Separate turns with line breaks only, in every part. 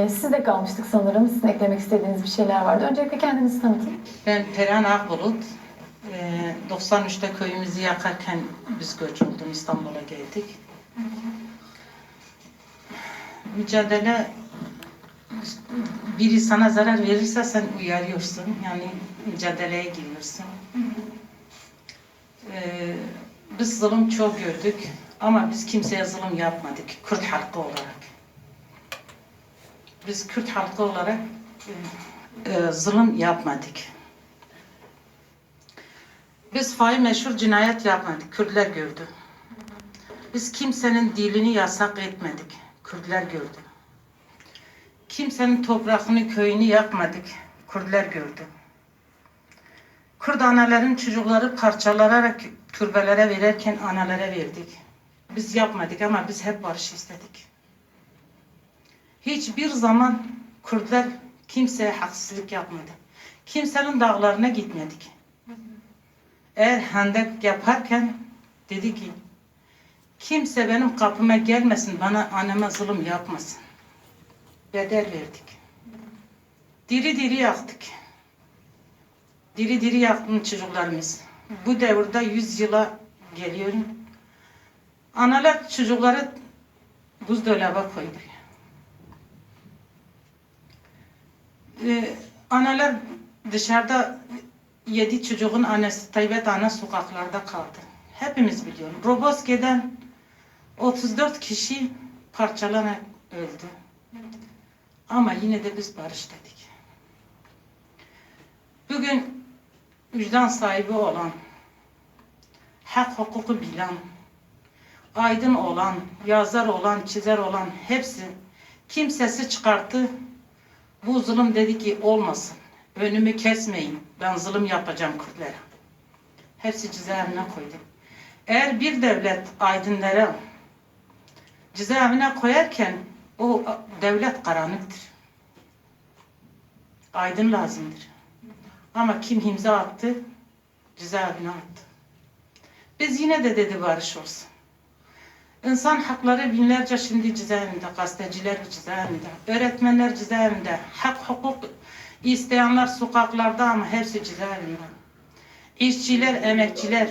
Siz de kalmıştık sanırım. Sizin eklemek istediğiniz bir şeyler vardı. Öncelikle kendinizi tanıtın.
Ben Perihan Akbulut. 93'te köyümüzü yakarken biz göç olduk, İstanbul'a geldik. Mücadele, biri sana zarar verirse sen uyarıyorsun, yani mücadeleye giriyorsun. Biz zulüm çok gördük ama biz kimseye zulüm yapmadık, Kürt halkı olarak. Biz Kürt halkı olarak zulüm yapmadık. Biz fail meşhur cinayet yapmadık, Kürtler gördü. Biz kimsenin dilini yasak etmedik, Kürtler gördü. Kimsenin toprağını, köyünü yakmadık, Kürtler gördü. Kürt anaların çocukları parçalanarak türbelere verirken analara verdik. Biz yapmadık ama biz hep barış istedik. Hiçbir zaman Kürtler kimseye haksızlık yapmadı. Kimsenin dağlarına gitmedik. Eğer hendek yaparken dedi ki kimse benim kapıma gelmesin, bana anneme zulüm yapmasın. Bedel verdik. Diri diri yaktık. Diri diri yaktım çocuklarımız. Bu devirde 100 yıla geliyorum. Analar çocukları buzdolaba koydu. Analar dışarıda 7 çocuğun annesi Tayyip ana sokaklarda kaldı. Hepimiz biliyoruz. Roboski'den 34 kişi parçalanarak öldü. Ama yine de biz barış dedik. Bugün vicdan sahibi olan, hak hukuku bilen, aydın olan, yazar olan, çizer olan hepsi kimsesi çıkarttı. Bu zulüm dedi ki olmasın. Önümü kesmeyin. Ben zulüm yapacağım Kürtlere. Hepsi cezaevine koydu. Eğer bir devlet aydınlara cezaevine koyarken o devlet karanlıktır. Aydın lazımdır. Ama kim imza attı? Cezaevine attı. Biz yine de dedi barış olsun. İnsan hakları binlerce şimdi cezaevinde, gazeteciler cezaevinde, öğretmenler cezaevinde, hak hukuk isteyenler sokaklarda ama hepsi cezaevinde. İşçiler, emekçiler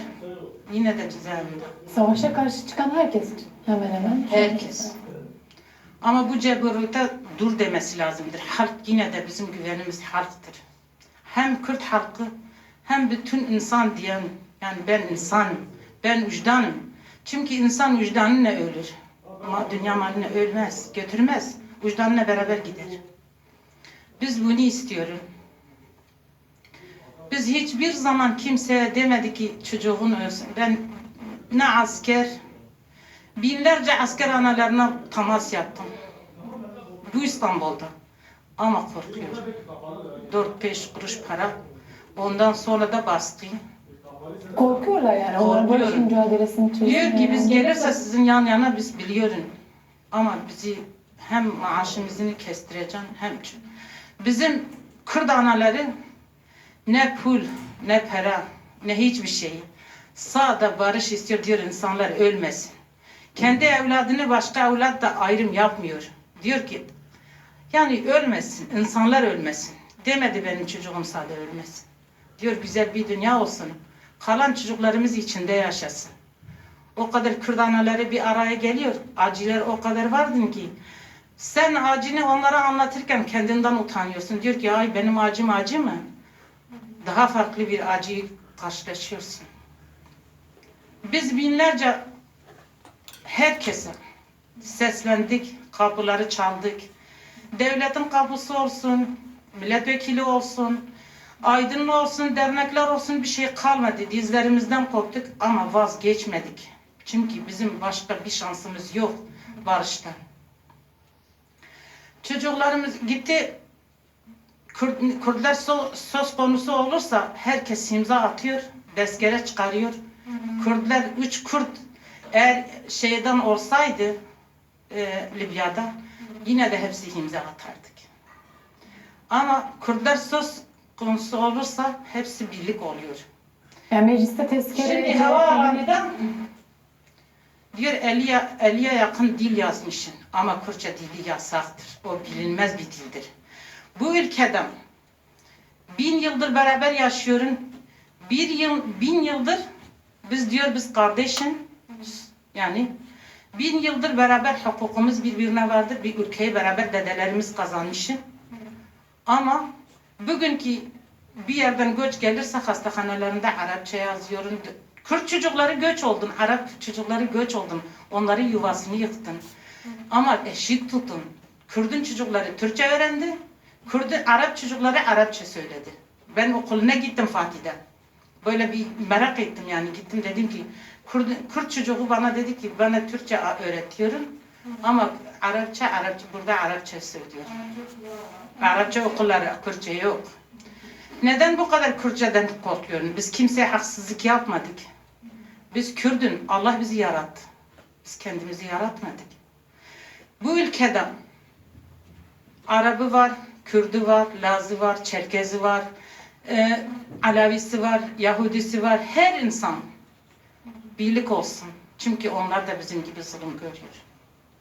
yine de cezaevinde.
Savaşa karşı çıkan herkes hemen hemen.
Herkes. Ama bu ceburete dur demesi lazımdır. Halk yine de bizim güvenimiz halktır. Hem Kürt halkı hem bütün insan diyen, yani ben insanım, ben vicdanım. Çünkü insan vicdanıyla ölür. Ama dünya malına ölmez, götürmez. Vicdanıyla beraber gider. Biz bunu istiyoruz. Biz hiçbir zaman kimseye demedi ki çocuğun ölsün. Ben ne asker, binlerce asker analarına temas yaptım. Bu İstanbul'da. Ama korkuyorum. 4-5 kuruş para. Ondan sonra da baskı.
Korkuyorlar yani. Onlar barış
Korkuyorum.
mücadelesini içerisinde.
Diyor ki biz gelirse sizin yan yana biz biliyoruz. Ama bizi hem maaşımızı kestireceğim hem bizim Kürt anaları ne pul, ne para, ne hiçbir şey. Sağda barış istiyor diyor insanlar ölmesin. Kendi evladını başka evlat da ayrım yapmıyor. Diyor ki yani ölmesin, insanlar ölmesin. Demedi benim çocuğum sade ölmesin. Diyor güzel bir dünya olsun. Kalan çocuklarımız içinde yaşasın. O kadar Kürt anaları bir araya geliyor. Acılar o kadar vardın ki. Sen acını onlara anlatırken kendinden utanıyorsun. Diyor ki ay benim acım acı mı? Daha farklı bir acıyı karşılaşıyorsun. Biz binlerce herkese seslendik, kapıları çaldık. Devletin kapısı olsun, milletvekili olsun, aydın olsun, dernekler olsun bir şey kalmadı. Dizlerimizden koptuk ama vazgeçmedik. Çünkü bizim başka bir şansımız yok barıştan. Çocuklarımız gitti, Kürtler söz konusu olursa herkes imza atıyor, tezkere çıkarıyor. Kürtler 3 Kürt eğer şeyden olsaydı Libya'da yine de hepsi imza atardık. Ama Kürtler söz konusu olursa hepsi birlik oluyor.
Yani mecliste tezkere...
Şimdi havaalanından Diyor 50'ye yakın dil yazmışsın ama Kürtçe dili yasaktır. O bilinmez bir dildir. Bu ülkede 1000 yıldır beraber yaşıyorum. 1000 yıldır biz kardeşim. Yani 1000 yıldır beraber hukukumuz birbirine vardır. Bir ülkeyi beraber dedelerimiz kazanmışız. Ama bugünkü bir yerden göç gelirse hastanelerinde Arapça yazıyorum. Kürt çocukları göç oldun, Arap çocukları göç oldun. Onların yuvasını yıktın. Ama eşit tutun. Kürt'ün çocukları Türkçe öğrendi. Kürt'ün Arap çocukları Arapça söyledi. Ben okuluna gittim Fatih'te. Böyle bir merak ettim yani. Gittim dedim ki Kürt çocuğu bana dedi ki bana Türkçe öğretiyorum. Ama Arapça burada Arapça söylüyor. Arapça okulları, Kürtçe yok. Neden bu kadar Kürtçeden korkuyorum? Biz kimseye haksızlık yapmadık. Biz Kürt'ün, Allah bizi yarattı. Biz kendimizi yaratmadık. Bu ülkede Arabı var, Kürdü var, Lazı var, Çerkezi var, Alavisi var, Yahudisi var. Her insan birlik olsun. Çünkü onlar da bizim gibi zulüm görüyor.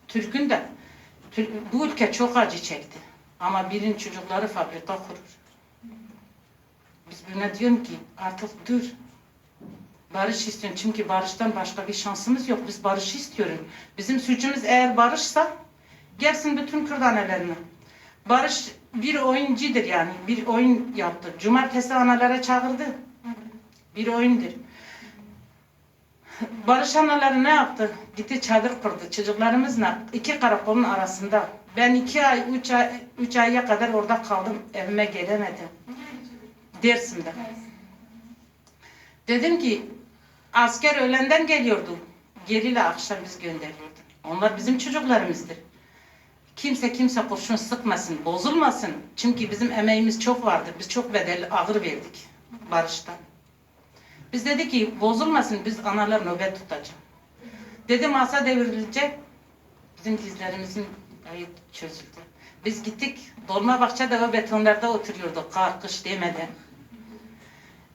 Türk'ün de bu ülke çok acı çekti. Ama birinin çocukları fabrika kurur. Biz birine diyorum ki artık dur. Barış istiyorum. Çünkü barıştan başka bir şansımız yok. Biz barışı istiyorum. Bizim suçumuz eğer barışsa gelsin bütün Kürt annelerine. Barış bir oyuncudur yani. Bir oyun yaptı. Cumartesi analara çağırdı. Bir oyundur. Barış anaları ne yaptı? Gitti çadır kurdu. Çocuklarımızla iki karakolun arasında. Ben 2 ay, 3 aya kadar orada kaldım. Evime gelemedim. Dersim'de. Dedim ki asker öğlenden geliyordu. Geriyle akşam biz gönderiyorduk. Onlar bizim çocuklarımızdır. Kimse kurşun sıkmasın, bozulmasın. Çünkü bizim emeğimiz çok vardır. Biz çok bedel ağır verdik barışta. Biz dedik ki bozulmasın, biz analar nöbet tutacak. Dedi masa devrilecek. Bizim dizlerimizin ayı çözüldü. Biz gittik Dolmabahçe'de o betonlarda oturuyorduk kar kış demeden.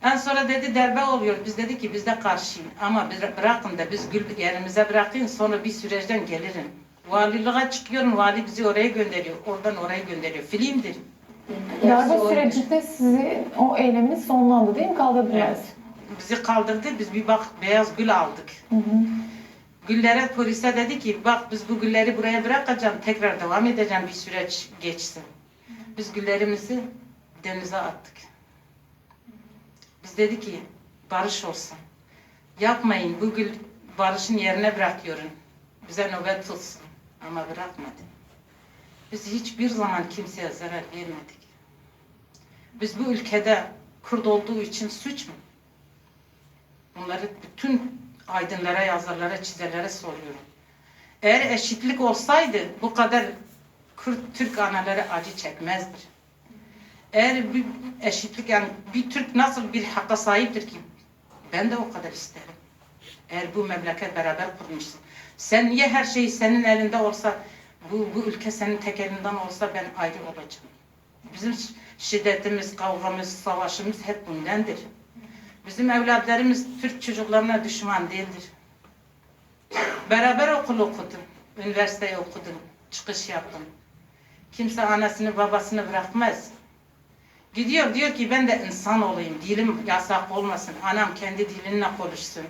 En sonra dedi darbe oluyor. Biz dedik ki biz de karşıyım. Ama bırakın da biz gül yerimize bırakın sonra bir süreçten gelirim. Valiliğe çıkıyorum. Vali bizi oraya gönderiyor. Oradan oraya gönderiyor. Filmdir.
Darbe sürecinde sizi o eyleminiz sonlandı değil mi? Kaldırdılar.
Evet. Bizi kaldırdı. Biz bir bak beyaz gül aldık.
Hı hı.
Güllere polise dedi ki bak biz bu gülleri buraya bırakacağım. Tekrar devam edeceğim bir süreç geçsin. Biz güllerimizi denize attık. Biz dedi ki barış olsun. Yapmayın bu gül barışın yerine bırakıyorum. Bize nöbet tutsun. Ama bırakmadı. Biz hiçbir zaman kimseye zarar vermedik. Biz bu ülkede Kürt olduğu için suç mu? Bunları bütün aydınlara, yazarlara, çizerlere soruyorum. Eğer eşitlik olsaydı bu kadar Kürt, Türk anaları acı çekmezdir. Eğer bir eşitlik yani bir Türk nasıl bir hakka sahiptir ki? Ben de o kadar isterim. Eğer bu memleket beraber kurmuşsun. Sen niye her şey senin elinde olsa, bu ülke senin tek elinden olsa ben ayrı olacağım. Bizim şiddetimiz, kavgamız, savaşımız hep bundandır. Bizim evlatlarımız Türk çocuklarına düşman değildir. Beraber okul okudum, üniversiteyi okudum, çıkış yaptım. Kimse anasını babasını bırakmaz. Gidiyor diyor ki ben de insan olayım, dilim yasak olmasın, anam kendi dilinle konuşsun.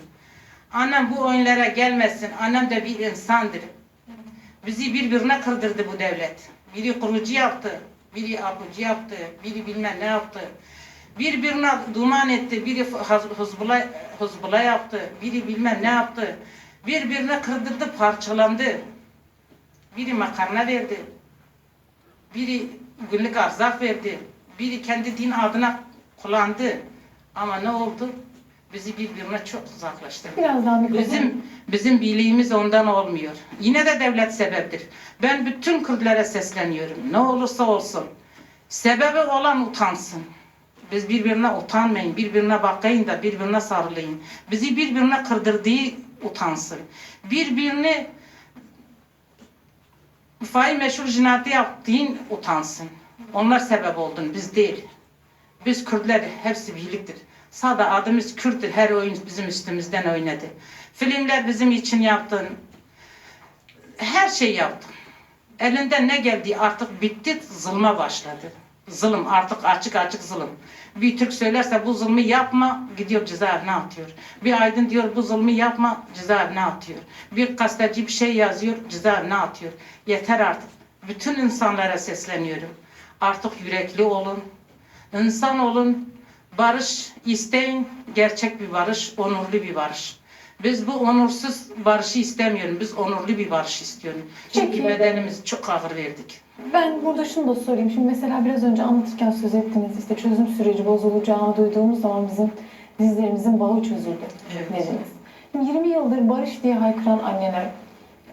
Annem bu oyunlara gelmesin, annem de bir insandır. Bizi birbirine kırdırdı bu devlet. Biri kurucu yaptı, biri apucu yaptı, biri bilmem ne yaptı. Birbirine duman etti, biri Hizbullah yaptı, biri bilmem ne yaptı. Birbirine kırdırdı, parçalandı. Biri makarna verdi, biri günlük arzak verdi, biri kendi din adına kullandı. Ama ne oldu? Bizi birbirine çok uzaklaştırdı.
Biraz daha
Bizim birliğimiz ondan olmuyor. Yine de devlet sebeptir. Ben bütün Kürtlere sesleniyorum. Ne olursa olsun. Sebebi olan utansın. Biz birbirine utanmayın. Birbirine bakayın da birbirine sarılayın. Bizi birbirine kırdırdığı utansın. Birbirini fail meşhur cinayeti yaptığın utansın. Onlar sebep oldun. Biz değil. Biz Kürtler hepsi birliktir. Sada adımız Kürt'tür. Her oyun bizim üstümüzden oynadı. Filmler bizim için yaptın. Her şey yaptın. Elinden ne geldi artık bitti, zulma başladı. Zulüm artık açık açık zulüm. Bir Türk söylerse bu zulmü yapma, gidiyor cezaevine atıyor. Bir aydın diyor bu zulmü yapma, cezaevine atıyor. Bir gazeteci bir şey yazıyor, cezaevine atıyor. Yeter artık. Bütün insanlara sesleniyorum. Artık yürekli olun, insan olun, barış isteyin, gerçek bir barış, onurlu bir barış. Biz bu onursuz barışı istemiyoruz, biz onurlu bir barış istiyoruz. Çünkü
Peki.
bedenimizi çok ağır verdik.
Ben burada şunu da sorayım. Şimdi mesela biraz önce anlatırken söz ettiniz. İşte çözüm süreci bozulacağını duyduğumuz zaman bizim dizlerimizin bağı çözüldü
Evet.
dediniz. Şimdi 20 yıldır barış diye haykıran anneler,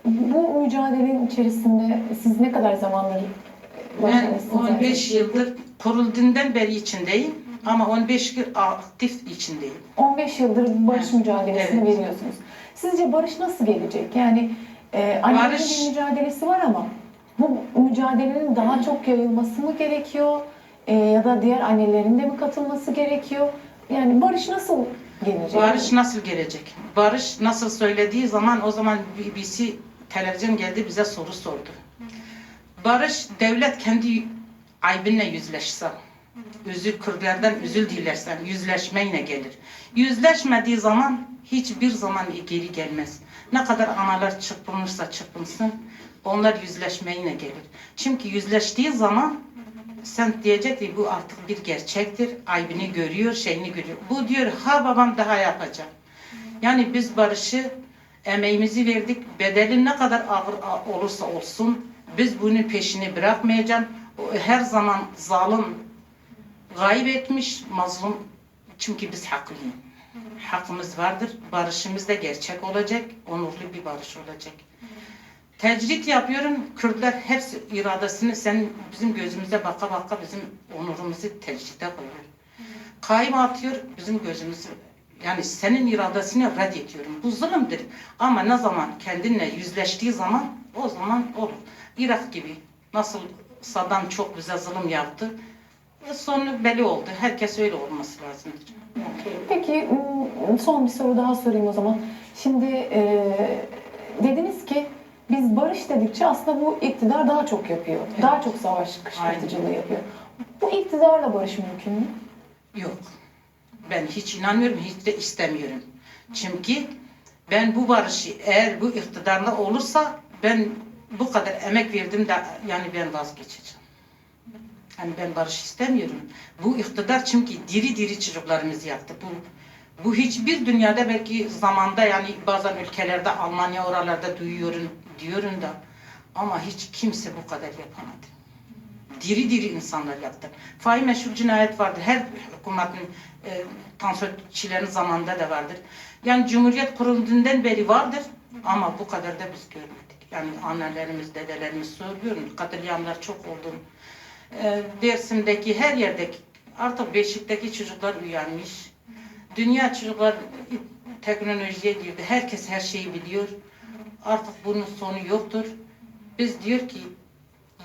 bu mücadelenin içerisinde siz ne kadar zamandır
Ben
başlamışsınız?
15 yıldır kurulduğundan beri içindeyim ama 15 yıl aktif içindeyim.
15 yıldır barış
Evet.
mücadelesini
Evet.
veriyorsunuz. Sizce barış nasıl gelecek? Yani annelerin
Barış-
bir mücadelesi var ama bu mücadelenin daha çok yayılması mı gerekiyor? Ya da diğer annelerin de mi katılması gerekiyor? Yani barış nasıl gelecek?
Barış nasıl gelecek? Barış nasıl söylediği zaman o zaman BBC televizyon geldi bize soru sordu. Barış devlet kendi aybinle yüzleşse, özür Kürtlerden özür dilersen yüzleşmeyle gelir. Yüzleşmediği zaman hiçbir zaman geri gelmez. Ne kadar analar çırpınırsa çırpınsın onlar yüzleşmeyle gelir. Çünkü yüzleştiği zaman sen diyecek ki bu artık bir gerçektir. Aybını görüyor, şeyini görüyor. Bu diyor ha babam daha yapacak. Yani biz barışı emeğimizi verdik. Bedeli ne kadar ağır olursa olsun biz bunun peşini bırakmayacağım. Her zaman zalim kaybetmiş, mazlum çünkü biz haklıyız. Hakkımız vardır. Barışımız da gerçek olacak. Onurlu bir barış olacak. Tecrit yapıyorum. Kürtler hepsi iradesini senin bizim gözümüze baka baka bizim onurumuzu tecride koyuyor. Kayyum atıyor bizim gözümüzü. Yani senin iradesini reddediyorum. Bu zulümdür. Ama ne zaman kendinle yüzleştiği zaman o zaman olur. Irak gibi nasıl Saddam çok bize zulüm yaptı. Sonu belli oldu. Herkes öyle olması lazımdır.
Peki son bir soru daha sorayım o zaman. Şimdi dediniz ki biz barış dedikçe aslında bu iktidar daha çok yapıyor.
Evet.
Daha çok savaş kışkırtıcılığı yapıyor. Bu iktidarla barış mümkün mü?
Yok. Ben hiç inanmıyorum, hiç de istemiyorum. Çünkü ben bu barışı eğer bu iktidarla olursa ben bu kadar emek verdim de yani ben vazgeçeceğim. Yani ben barış istemiyorum. Bu iktidar çünkü diri diri çocuklarımızı yaktı. Bu hiçbir dünyada belki zamanda yani bazen ülkelerde Almanya oralarda diyorum da ama hiç kimse bu kadar yapamadı. Diri diri insanlar yaptı. Fahi meşhur cinayet vardır. Her hükümetin tansiyon zamanında da vardır. Yani Cumhuriyet kurulduğundan beri vardır ama bu kadar da biz görmedik. Yani annelerimiz, dedelerimiz söylüyorum. Katliamlar çok oldu. Dersim'deki her yerdeki artık Beşik'teki çocuklar uyanmış. Dünya çocuklar teknolojiye girdi. Herkes her şeyi biliyor. Artık bunun sonu yoktur. Biz diyor ki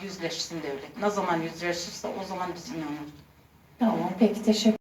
yüzleşsin devlet. Ne zaman yüzleşirse o zaman biz inanırız.
Tamam, peki teşekkür